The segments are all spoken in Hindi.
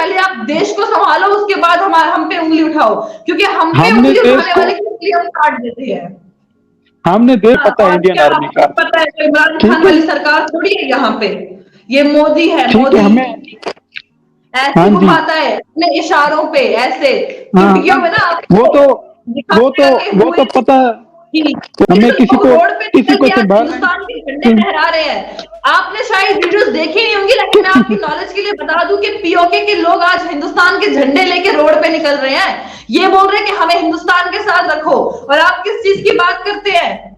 पहले आप देश को संभालो, उसके बाद हम पे उंगली उठाओ, क्योंकि हम पे हमने उंगली देश उठाने को वाले की उंगली हम काट देते हैं। हमने देश पता है और इंडियन क्या आर्मी आपको का। पता है, तो इमरान खान ठीक है, वाली सरकार थोड़ी है यहाँ पे, ये मोदी है, ठीक है, मोदी हमें, ऐसे हाँ जी, घुमाता है अपने इशारों पे, ऐसे हाँ, चुटकियों में ना वो आपको तो वो तो दिखाएगा कि वो तो पता, कि हमें तो लोग रोड पे किसी निकल को के आज संभालना हिंदुस्तान के झंडे फहरा रहे हैं। आपने शायद वीडियोस देखी नहीं होंगी, लेकिन मैं आपकी नहीं। नॉलेज के लिए बता दूं कि पीओके के लोग आज हिंदुस्तान के झंडे लेके रोड पे निकल रहे हैं, ये बोल रहे हैं कि हमें हिंदुस्तान के साथ रखो, और आप किस चीज की बात करते हैं।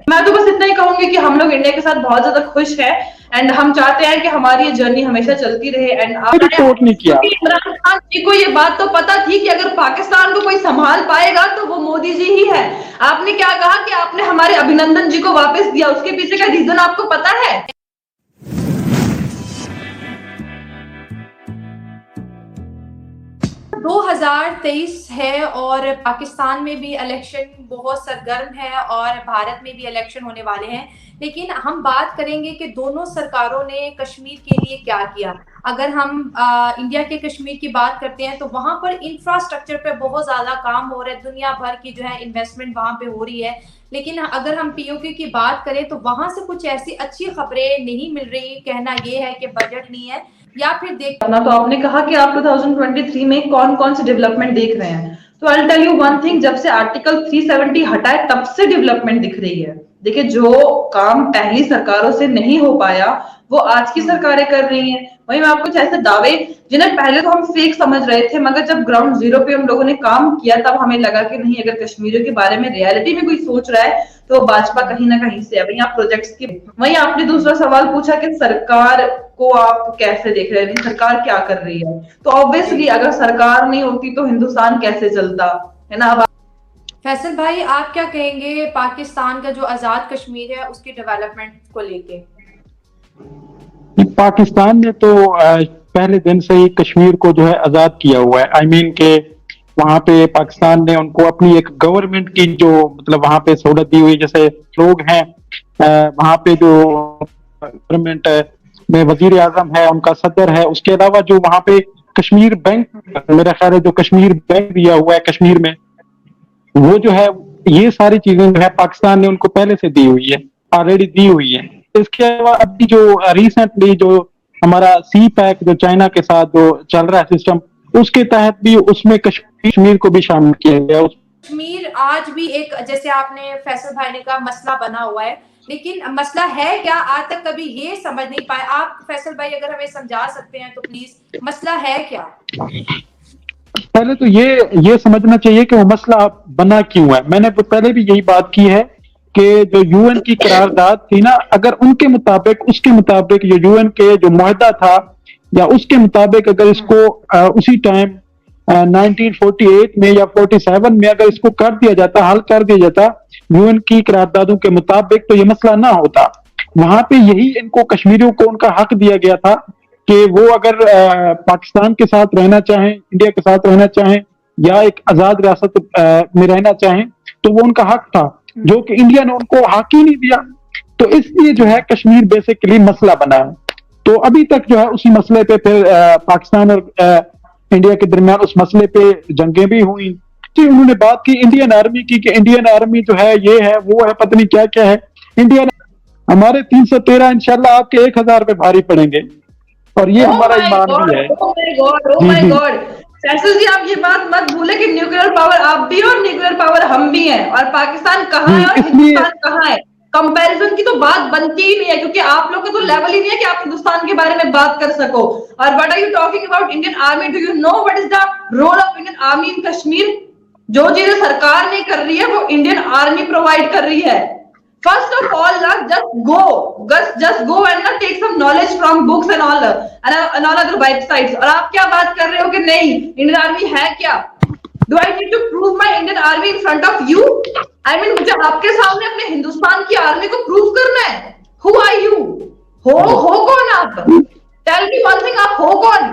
मैं तो बस इतना ही कहूंगी कि हम लोग इंडिया के साथ बहुत ज्यादा खुश हैं, एंड हम चाहते हैं कि हमारी ये जर्नी हमेशा चलती रहे। एंड रिपोर्ट नहीं किया। क्योंकि इमरान खान जी को ये बात तो पता थी कि अगर पाकिस्तान को कोई संभाल पाएगा तो वो मोदी जी ही है। आपने क्या कहा कि आपने हमारे अभिनंदन जी को वापस दिया, उसके पीछे का रीजन आपको पता है? 2023 है और पाकिस्तान में भी इलेक्शन बहुत सरगर्म है और भारत में भी इलेक्शन होने वाले हैं, लेकिन हम बात करेंगे कि दोनों सरकारों ने कश्मीर के लिए क्या किया। अगर हम इंडिया के कश्मीर की बात करते हैं तो वहां पर इंफ्रास्ट्रक्चर पे बहुत ज्यादा काम हो रहा है, दुनिया भर की जो है इन्वेस्टमेंट वहां पे हो रही है। लेकिन अगर हम पीओके की बात करें तो वहां से कुछ ऐसी अच्छी खबरें नहीं मिल रही। कहना यह है कि बजट नहीं है या फिर अपना, तो आपने कहा कि आप 2023 में कौन कौन से डेवलपमेंट देख रहे हैं, तो I tell you one thing, जब से आर्टिकल 370 हटाए तब से डेवलपमेंट दिख रही है। देखिए, जो काम पहली सरकारों से नहीं हो पाया वो आज की सरकारें कर रही हैं। वही मैं आपको कुछ ऐसे दावे जिन्हें पहले तो हम फेक समझ रहे थे, मगर जब ग्राउंड जीरो पे हम लोगों ने काम किया तब हमें लगा कि नहीं, अगर कश्मीरियों के बारे में रियलिटी में कोई सोच रहा है तो भाजपा कहीं ना कहीं से है। वही आप प्रोजेक्ट्स की, वही आपने दूसरा सवाल पूछा कि सरकार को आप कैसे देख रहे हैं, सरकार क्या कर रही है, तो ऑब्वियसली अगर सरकार नहीं होती तो हिंदुस्तान कैसे चलता, है ना। अब फैसल भाई, आप क्या कहेंगे पाकिस्तान का जो आजाद कश्मीर है उसके डेवलपमेंट को लेके? पाकिस्तान ने तो पहले दिन से ही कश्मीर को जो है आजाद किया हुआ है। आई मीन के वहां पे पाकिस्तान ने उनको अपनी एक गवर्नमेंट की जो मतलब वहां पे सहूलत दी हुई, जैसे लोग हैं वहां पे जो गवर्नमेंट में वजीर आजम है, उनका सदर है, उसके अलावा जो वहां पे कश्मीर बैंक, मेरा ख्याल है जो कश्मीर बैंक दिया हुआ है कश्मीर में, वो जो है ये सारी चीजें जो है पाकिस्तान ने उनको पहले से दी हुई है, ऑलरेडी दी हुई है। इसके अलावा अभी जो रिसेंटली जो हमारा सी पैक जो चाइना के साथ जो चल रहा है सिस्टम, उसके तहत भी उसमें कश्मीर को भी शामिल किया गया। कश्मीर आज भी एक, जैसे आपने फैसल भाई ने कहा, मसला बना हुआ है, लेकिन मसला है क्या आज तक कभी ये समझ नहीं पाए। आप फैसल भाई अगर हमें समझा सकते हैं तो प्लीज, मसला है क्या? पहले तो ये समझना चाहिए कि वो मसला बना क्यों है। मैंने पहले भी यही बात की है कि जो यूएन की करारदाद थी ना, अगर उनके मुताबिक उसके मुताबिक जो यूएन के जो मुआहदा था या उसके मुताबिक अगर इसको उसी टाइम 1948 में या 47 में अगर इसको कर दिया जाता, हल कर दिया जाता यूएन की करारदादों के मुताबिक, तो ये मसला ना होता। वहां पे यही इनको कश्मीरियों को उनका हक दिया गया था कि वो अगर पाकिस्तान के साथ रहना चाहें, इंडिया के साथ रहना चाहें या एक आजाद रियासत में रहना चाहें, तो वो उनका हक था, जो कि इंडिया ने उनको हक ही नहीं दिया। तो इसलिए जो है कश्मीर बेसिकली मसला बना है। तो अभी तक जो है उसी मसले पे फिर पाकिस्तान और इंडिया के दरमियान उस मसले पे जंगें भी हुई। जी, उन्होंने बात की इंडियन आर्मी की कि इंडियन आर्मी जो है ये है वो है, पता नहीं क्या क्या है। इंडियन हमारे 313 इंशाल्लाह आपके 1000 पे भारी पड़ेंगे, और ये हमारा ईमान भी है। ओह माय गॉड, फैसल जी आप ये बात मत भूले कि न्यूक्लियर पावर आप भी और न्यूक्लियर पावर हम भी हैं, और पाकिस्तान कहाँ है और हिंदुस्तान कहाँ है, कंपैरिजन की तो बात बनती ही नहीं है, क्योंकि आप लोग का तो लेवल ही नहीं है कि आप हिंदुस्तान के बारे में बात कर सको। और what are you talking about Indian army? Do you know what is the role of Indian army in Kashmir? जो चीजें सरकार नहीं कर रही है वो इंडियन आर्मी प्रोवाइड कर रही है। First of all, just go and take some knowledge from books and all other websites. और आप क्या बात कर रहे हो कि नहीं इंडियन आर्मी है क्या? Do I need to prove my Indian army in front of you? I mean, मुझे आपके सामने अपने हिंदुस्तान की आर्मी को प्रूव करना है? Who are you? हो कौन आप? Tell me one thing, आप हो कौन?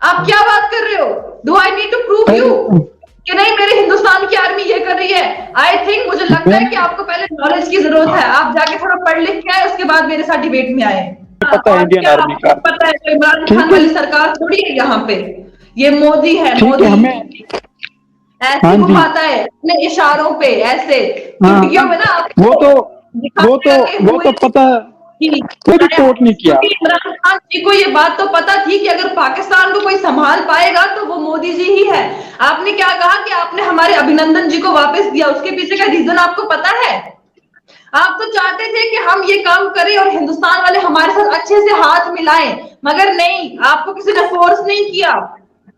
आप क्या बात कर रहे हो? Do I need to prove you कि नहीं मेरे हिंदुस्तान की आर्मी ये कर रही है? आई थिंक, मुझे लगता है कि आपको पहले नॉलेज की जरूरत है। आप जाके थोड़ा पढ़ लिख के आए, उसके बाद मेरे साथ डिबेट में आए। पता है और इंडियन क्या आर्मी का। आपको पता है कि इमरान ठीक खान है, वाली सरकार थोड़ी है यहाँ पे, ये मोदी है। ठीक है, मोदी हमें ऐसे हाँ जी, घुमाता है अपने इशारों पे, ऐसे हाँ, चुटकियों में ना वो आपको तो दिखाएगा कि वो तो पता, कि कोई रिपोर्ट नहीं किया। क्योंकि इमरान खान जी को ये बात तो पता थी कि अगर पाकिस्तान को कोई संभाल पाएगा तो वो मोदी जी ही है। आपने क्या कहा कि आपने हमारे अभिनंदन जी को वापस दिया, उसके पीछे का रीजन आपको पता है? आप तो चाहते थे कि हम ये काम करें और हिंदुस्तान वाले हमारे साथ अच्छे से हाथ मिलाएं, मगर नहीं, आपको किसी ने फोर्स नहीं किया।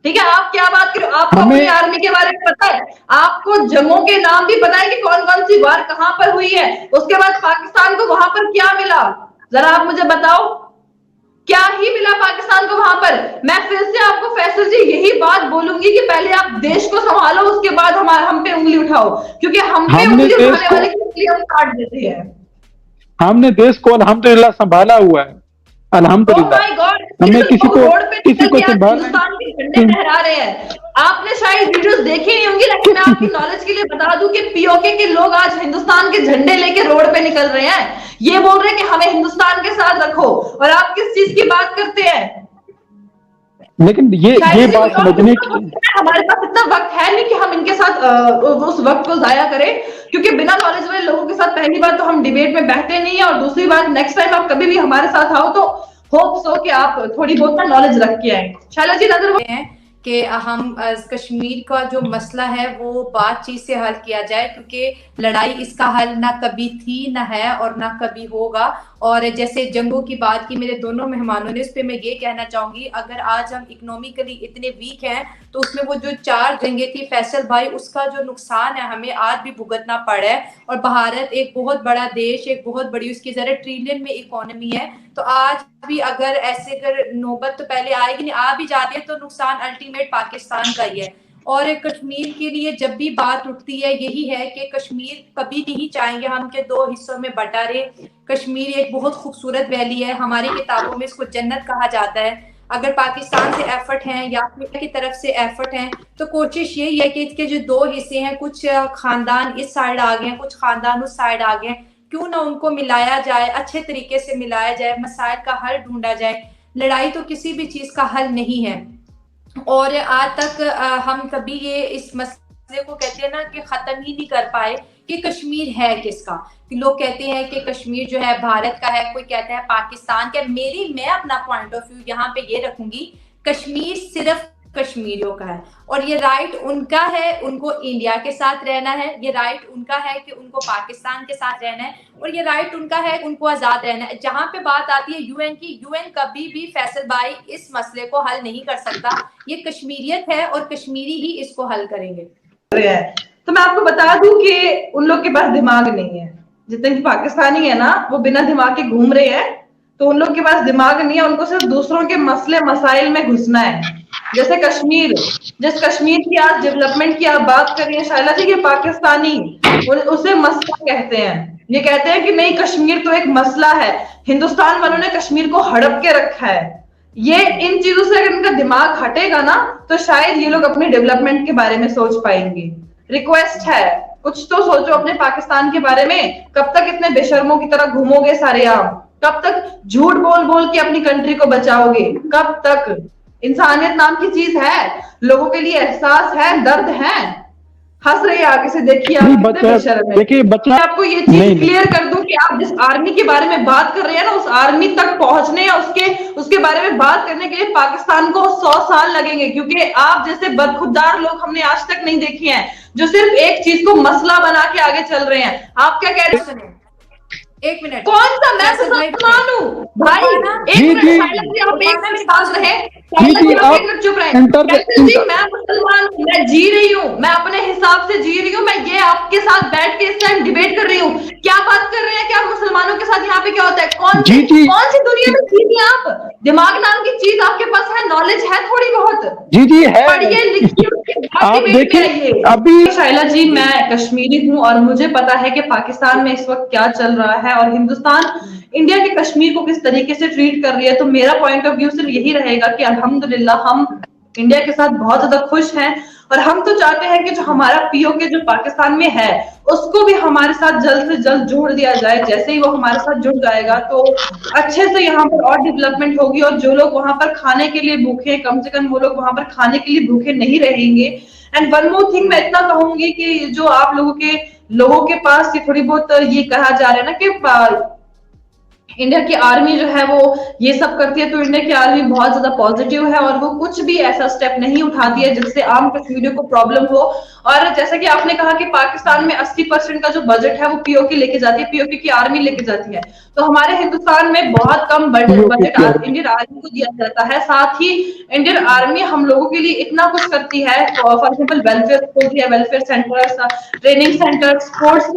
ठीक है, आप क्या बात करो, आपको अपनी हमें आर्मी के बारे में पता है, आपको जंगों के नाम भी पता है कि कौन कौन सी वार कहां पर हुई है। उसके बाद पाकिस्तान को वहां पर क्या मिला, जरा आप मुझे बताओ, क्या ही मिला पाकिस्तान को वहां पर? मैं फिर से आपको फैसल जी यही बात बोलूंगी कि पहले आप देश को संभालो, उसके बाद हम पे उंगली उठाओ, क्योंकि हम पे हमने उंगली देश उठाने को वाले की उंगली हम काट देते हैं। हमने देश को अल्हम्दुलिल्लाह संभाला हुआ है, ओह अल्हम्दुलिल्लाह। माय गॉड, हमें किसी लोग को रोड पे निकल के आज संभालना हिंदुस्तान के झंडे लहरा रहे हैं। आपने शायद वीडियोस देखी नहीं होंगी, लेकिन मैं आपकी नॉलेज के लिए बता दूं कि पीओके के लोग आज हिंदुस्तान के झंडे लेके रोड पे निकल रहे हैं, ये बोल रहे हैं कि हमें हिंदुस्तान के साथ रखो, और आप किस चीज की बात करते हैं? लेकिन ये बात समझने की, हमारे पास इतना वक्त है नहीं कि हम इनके साथ उस वक्त को जाया करें, क्योंकि बिना नॉलेज वाले लोगों के साथ पहली बात तो हम डिबेट में बैठते नहीं है, और दूसरी बात नेक्स्ट टाइम आप कभी भी हमारे साथ आओ तो होप सो कि आप थोड़ी बहुत ना नॉलेज रख के आए। शाला जी नजर हैं कि हम कश्मीर का जो मसला है वो बातचीत से हल किया जाए, क्योंकि लड़ाई इसका हल ना कभी थी, ना है और ना कभी होगा। और जैसे जंगों की बात की मेरे दोनों मेहमानों ने, उस पर मैं ये कहना चाहूंगी, अगर आज हम इकोनॉमिकली इतने वीक हैं तो उसमें वो जो 4 जंगें थी फैसल भाई, उसका जो नुकसान है हमें आज भी भुगतना पड़ा है। और भारत एक बहुत बड़ा देश, एक बहुत बड़ी उसकी जरा ट्रिलियन में इकोनॉमी है, तो आज भी अगर ऐसे अगर नौबत तो पहले आएगी नहीं, आ भी जाती है तो नुकसान अल्टीमेट पाकिस्तान का ही है। और कश्मीर के लिए जब भी बात उठती है यही है कि कश्मीर कभी नहीं चाहेंगे हम के 2 हिस्सों में बटा रहे। कश्मीर एक बहुत खूबसूरत वैली है, हमारी किताबों में इसको जन्नत कहा जाता है। अगर पाकिस्तान से एफर्ट हैं या अमेरिका की तरफ से एफर्ट हैं तो कोशिश यही है कि इसके जो 2 हिस्से हैं, कुछ खानदान इस साइड आ गए, कुछ खानदान उस साइड आ गए, क्यों ना उनको मिलाया जाए, अच्छे तरीके से मिलाया जाए, मसाइल का हल ढूंढा जाए। लड़ाई तो किसी भी चीज का हल नहीं है, और आज तक हम कभी ये इस मसले को कहते हैं ना कि खत्म ही नहीं कर पाए कि कश्मीर है किसका। लोग कहते हैं कि कश्मीर जो है भारत का है, कोई कहता है पाकिस्तान का। मैं अपना पॉइंट ऑफ व्यू यहाँ पे ये रखूंगी, कश्मीर सिर्फ कश्मीरियों का है, और ये राइट उनका है, उनको इंडिया के साथ रहना है, ये राइट उनका है कि उनको पाकिस्तान के साथ रहना है, और ये राइट उनका है उनको आजाद रहना है। जहां पे बात आती है यूएन की, यूएन कभी भी फैसल भाई इस मसले को हल नहीं कर सकता, ये कश्मीरियत है और कश्मीरी ही इसको हल करेंगे। तो मैं आपको बता दूं कि उन लोग के पास दिमाग नहीं है, जितने भी पाकिस्तानी है ना वो बिना दिमाग के घूम रहे हैं, तो उन लोग के पास दिमाग नहीं है, उनको सिर्फ दूसरों के मसले मसाइल में घुसना है। जैसे कश्मीर, जिस कश्मीर की आज डेवलपमेंट की आप बात कर रही है शायला जी, ये पाकिस्तानी उसे मसला कहते हैं। ये कहते हैं कि नहीं कश्मीर तो एक मसला है, हिंदुस्तान वालों ने कश्मीर को हड़प के रखा है। ये इन चीजों से अगर इनका दिमाग हटेगा ना तो शायद ये लोग अपने डेवलपमेंट के बारे में सोच पाएंगे। रिक्वेस्ट है, कुछ तो सोचो अपने पाकिस्तान के बारे में। कब तक इतने बेशर्मों की तरह घूमोगे सारे आप? कब तक झूठ बोल बोल के अपनी कंट्री को बचाओगे? कब तक? इंसानियत नाम की चीज है, लोगों के लिए एहसास है, दर्द है। हंस रही है आगे से, देखिए आप कितने बेशर्म है। देखिए बच्चा, मैं आपको ये चीज क्लियर कर दूं कि आप जिस आर्मी के बारे में बात कर रहे हैं ना, उस आर्मी तक पहुंचने या उसके बारे में बात करने के लिए पाकिस्तान को 100 साल लगेंगे, क्योंकि आप जैसे बदखुददार लोग हमने आज तक नहीं देखे हैं जो सिर्फ एक चीज को मसला बना के आगे चल रहे हैं। आप क्या कह रहे हैं? एक मिनट, कौन सा मैं मुसलमान हूँ भाई? एक मिनट आप एक मिनट पास रहे, चुप रहे। जी मैं मुसलमान हूँ, मैं जी रही हूँ, मैं अपने हिसाब से जी रही हूँ, मैं ये आपके साथ बैठ के इस टाइम डिबेट कर रही हूँ। क्या बात कर रहे हैं कि आप मुसलमानों के साथ यहाँ पे क्या होता है? कौन सी दुनिया में जी रही आप? दिमाग नाम की चीज आपके पास है, नॉलेज है थोड़ी बहुत? जी है, पढ़िए लिखिए, आप देखिए। अभी शाइला जी मैं कश्मीरी हूँ और मुझे पता है कि पाकिस्तान में इस वक्त क्या चल रहा है और हिंदुस्तान इंडिया के कश्मीर को किस तरीके से ट्रीट कर रही है। तो मेरा पॉइंट ऑफ व्यू सिर्फ यही रहेगा कि अल्हम्दुलिल्लाह हम इंडिया के साथ बहुत ज्यादा खुश हैं और हम तो चाहते हैं कि जो हमारा पीओके जो पाकिस्तान में है उसको भी हमारे साथ जल्द से जल्द जोड़ दिया जाए। जैसे ही वो हमारे साथ जुड़ जाएगा तो अच्छे से यहाँ पर और डेवलपमेंट होगी, और जो लोग वहां पर खाने के लिए भूखे हैं, कम से कम वो लोग वहां पर खाने के लिए भूखे नहीं रहेंगे। एंड वन मोर थिंग मैं इतना कहूंगी कि जो आप लोगों के पास ये थोड़ी बहुत ये कहा जा रहा है ना कि इंडिया की आर्मी जो है वो ये सब करती है, तो इंडिया की आर्मी बहुत ज्यादा पॉजिटिव है और वो कुछ भी ऐसा स्टेप नहीं उठाती है जिससे आम कश्मीरियों को प्रॉब्लम हो। और जैसा कि आपने कहा कि पाकिस्तान में 80% का जो बजट है वो पीओके लेके जाती है, पीओके की आर्मी लेके जाती है, तो हमारे हिंदुस्तान में बहुत कम बजट इंडियन आर्मी को दिया जाता है। साथ ही इंडियन आर्मी हम लोगों के लिए इतना कुछ करती है, फॉर एग्जाम्पल वेलफेयर खोलती है, welfare centre, training centre, sports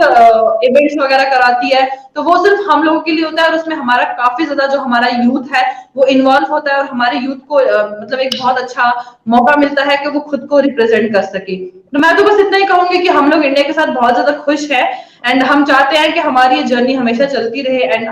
events वगैरह कराती है, तो वो सिर्फ हम लोगों के लिए होता है और उसमें हमारा काफी ज्यादा जो हमारा यूथ है वो इन्वॉल्व होता है और हमारे यूथ को मतलब एक बहुत अच्छा मौका मिलता है कि वो खुद को रिप्रेजेंट कर सके। तो मैं तो बस इतना ही कहूंगी कि हम लोग इंडिया के साथ बहुत ज्यादा खुश है एंड हम चाहते हैं कि हमारी ये जर्नी हमेशा चलती रहे। एंड